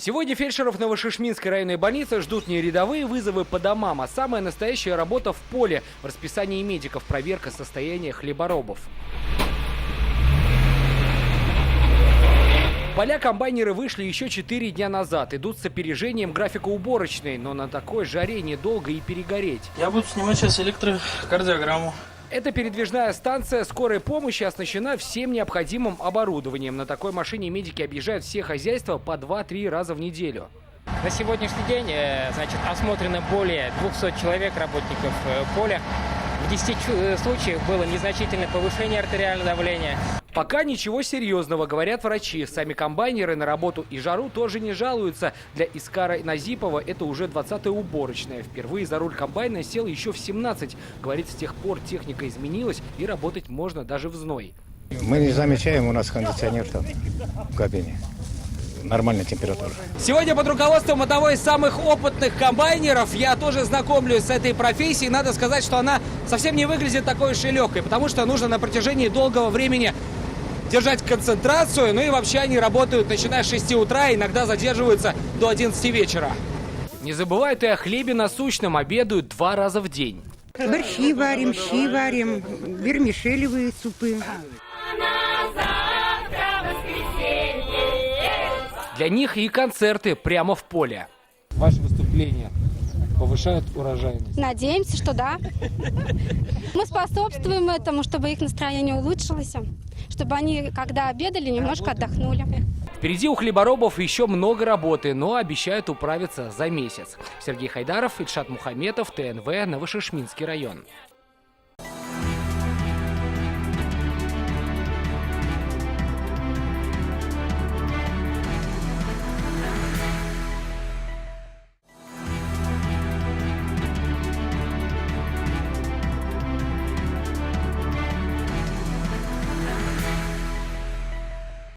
Сегодня фельдшеров Новошишминской районной больницы ждут не рядовые вызовы по домам, а самая настоящая работа в поле. В расписании медиков проверка состояния хлеборобов. В поля комбайнеры вышли еще 4 дня назад. Идут с опережением графика уборочной, но на такой жаре недолго и перегореть. Я буду снимать сейчас электрокардиограмму. Эта передвижная станция скорой помощи оснащена всем необходимым оборудованием. На такой машине медики объезжают все хозяйства по 2-3 раза в неделю. На сегодняшний день осмотрено более 200 человек, работников поля. В 10 случаях было незначительное повышение артериального давления. Пока ничего серьезного, говорят врачи. Сами комбайнеры на работу и жару тоже не жалуются. Для Искара Назипова это уже 20-я уборочная. Впервые за руль комбайна сел еще в 17. Говорит, с тех пор техника изменилась и работать можно даже в зной. Мы не замечаем, у нас кондиционер там в кабине. Нормальная температура. Сегодня под руководством одного из самых опытных комбайнеров я тоже знакомлюсь с этой профессией. Надо сказать, что она совсем не выглядит такой уж и легкой, потому что нужно на протяжении долгого времени держать концентрацию. Ну и вообще они работают начиная с 6 утра, иногда задерживаются до 11 вечера. Не забывают и о хлебе насущном, обедают 2 раза в день. Борщи варим, щи варим, вермишелевые супы. Для них и концерты прямо в поле. Ваши выступления повышают урожайность? Надеемся, что да. Мы способствуем этому, чтобы их настроение улучшилось, чтобы они, когда обедали, немножко отдохнули. Впереди у хлеборобов еще много работы, но обещают управиться за месяц. Сергей Хайдаров, Ильшат Мухаметов, ТНВ, Новошишминский район.